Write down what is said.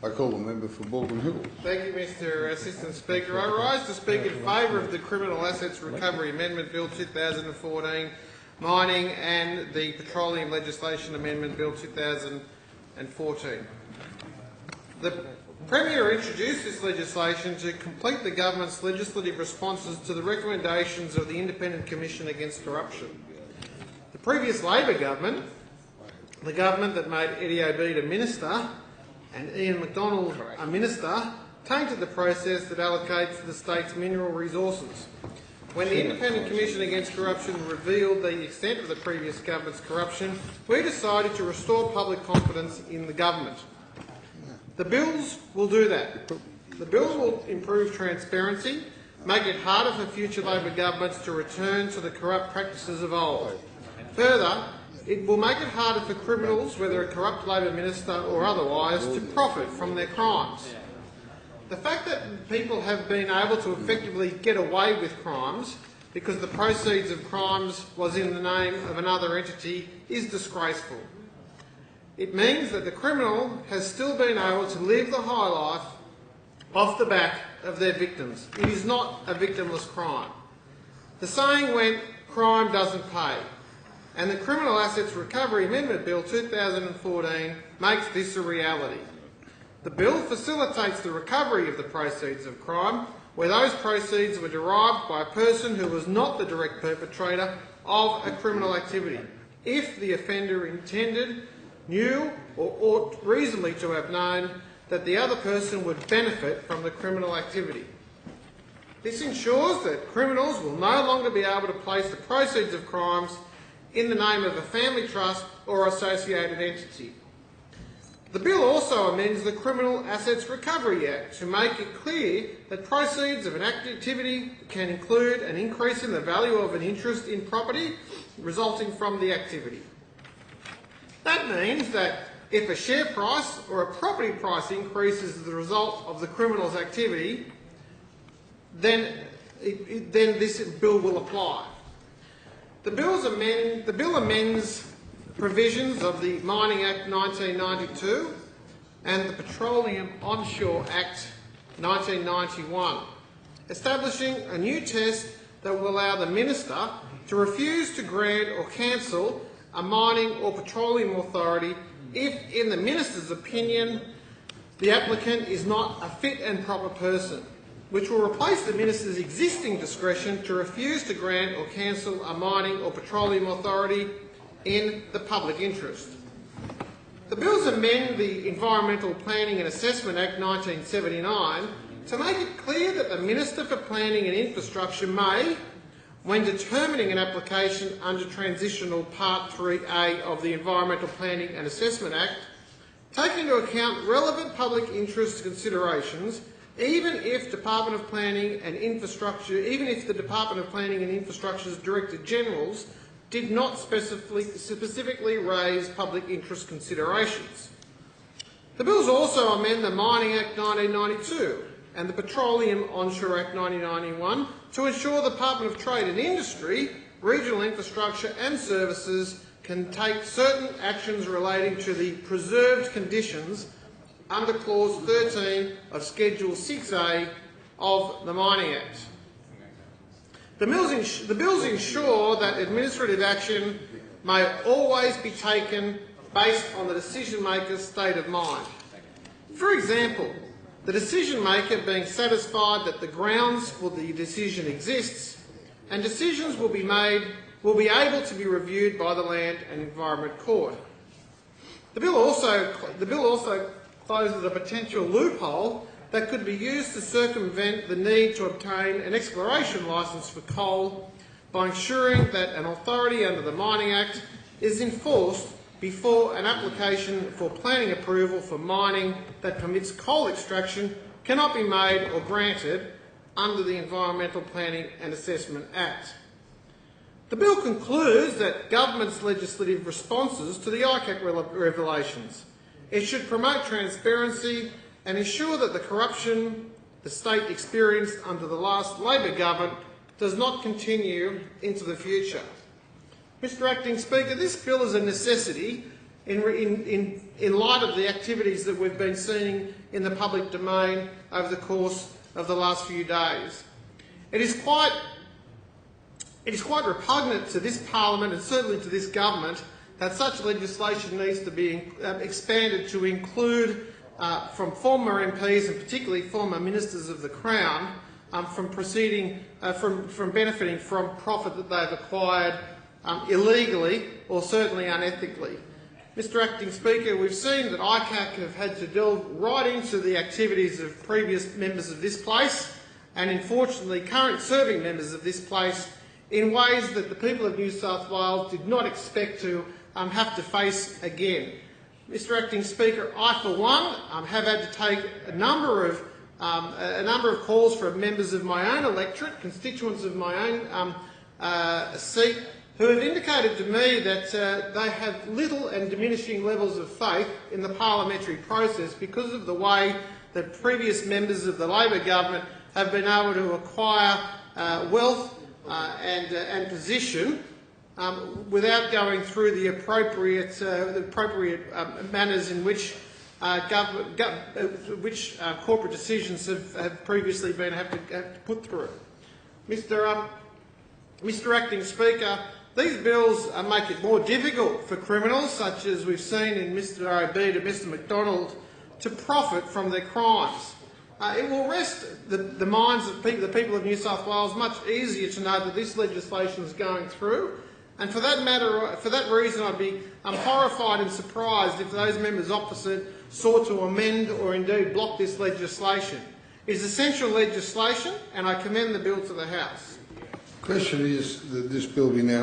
I call the member for Baldwin Hill. Thank you, Mr Assistant Speaker. I rise to speak in favour of the Criminal Assets Recovery Amendment Bill 2014, Mining, and the Petroleum Legislation Amendment Bill 2014. The Premier introduced this legislation to complete the government's legislative responses to the recommendations of the Independent Commission Against Corruption. The previous Labor government, the government that made Eddie Obeid a minister and Ian McDonald a minister, tainted the process that allocates the state's mineral resources. When the Independent Commission Against Corruption revealed the extent of the previous government's corruption, we decided to restore public confidence in the government. The bills will do that. The bills will improve transparency, make it harder for future Labor governments to return to the corrupt practices of old. Further, it will make it harder for criminals, whether a corrupt Labor minister or otherwise, to profit from their crimes. The fact that people have been able to effectively get away with crimes because the proceeds of crimes was in the name of another entity is disgraceful. It means that the criminal has still been able to live the high life off the back of their victims. It is not a victimless crime. The saying went, crime doesn't pay. And the Criminal Assets Recovery Amendment Bill 2014 makes this a reality. The bill facilitates the recovery of the proceeds of crime where those proceeds were derived by a person who was not the direct perpetrator of a criminal activity, if the offender intended, knew or ought reasonably to have known that the other person would benefit from the criminal activity. This ensures that criminals will no longer be able to place the proceeds of crimes in the name of a family trust or associated entity. The bill also amends the Criminal Assets Recovery Act to make it clear that proceeds of an activity can include an increase in the value of an interest in property resulting from the activity. That means that if a share price or a property price increases as the result of the criminal's activity, then this bill will apply. The bill amends provisions of the Mining Act 1992 and the Petroleum Onshore Act 1991, establishing a new test that will allow the minister to refuse to grant or cancel a mining or petroleum authority if, in the minister's opinion, the applicant is not a fit and proper person, which will replace the minister's existing discretion to refuse to grant or cancel a mining or petroleum authority in the public interest. The bills amend the Environmental Planning and Assessment Act 1979 to make it clear that the Minister for Planning and Infrastructure may, when determining an application under Transitional Part 3A of the Environmental Planning and Assessment Act, take into account relevant public interest considerations even if the Department of Planning and Infrastructure's Director Generals did not specifically raise public interest considerations. The bills also amend the Mining Act 1992 and the Petroleum Onshore Act 1991 to ensure the Department of Trade and Industry, Regional Infrastructure and Services can take certain actions relating to the preserved conditions under Clause 13 of Schedule 6A of the Mining Act. The bills ensure that administrative action may always be taken based on the decision-maker's state of mind. For example, the decision-maker being satisfied that the grounds for the decision exists and decisions will be able to be reviewed by the Land and Environment Court. The bill also closes a potential loophole that could be used to circumvent the need to obtain an exploration licence for coal by ensuring that an authority under the Mining Act is enforced before an application for planning approval for mining that permits coal extraction cannot be made or granted under the Environmental Planning and Assessment Act. The bill concludes that government's legislative responses to the ICAC revelations. It should promote transparency and ensure that the corruption the state experienced under the last Labor government does not continue into the future. Mr Acting Speaker, this bill is a necessity in light of the activities that we've been seeing in the public domain over the course of the last few days. It is quite repugnant to this parliament and certainly to this government that such legislation needs to be expanded to include from former MPs and particularly former ministers of the Crown from benefiting from profit that they've acquired illegally or certainly unethically. Mr Acting Speaker, we've seen that ICAC have had to delve right into the activities of previous members of this place and, unfortunately, current serving members of this place in ways that the people of New South Wales did not expect to have to face again. Mr Acting Speaker, I for one have had to take a number of calls from members of my own electorate, constituents of my own seat, who have indicated to me that they have little and diminishing levels of faith in the parliamentary process because of the way that previous members of the Labor government have been able to acquire wealth and position without going through the appropriate manners in which corporate decisions have previously been have to put through. Mr Acting Speaker, these bills make it more difficult for criminals, such as we've seen in Mr O'B to Mr McDonald, to profit from their crimes. It will rest the minds of the people of New South Wales much easier to know that this legislation is going through, and for that reason I'd be horrified and surprised if those members opposite sought to amend or indeed block this legislation. It is essential legislation and I commend the bill to the House. The question is that this bill be now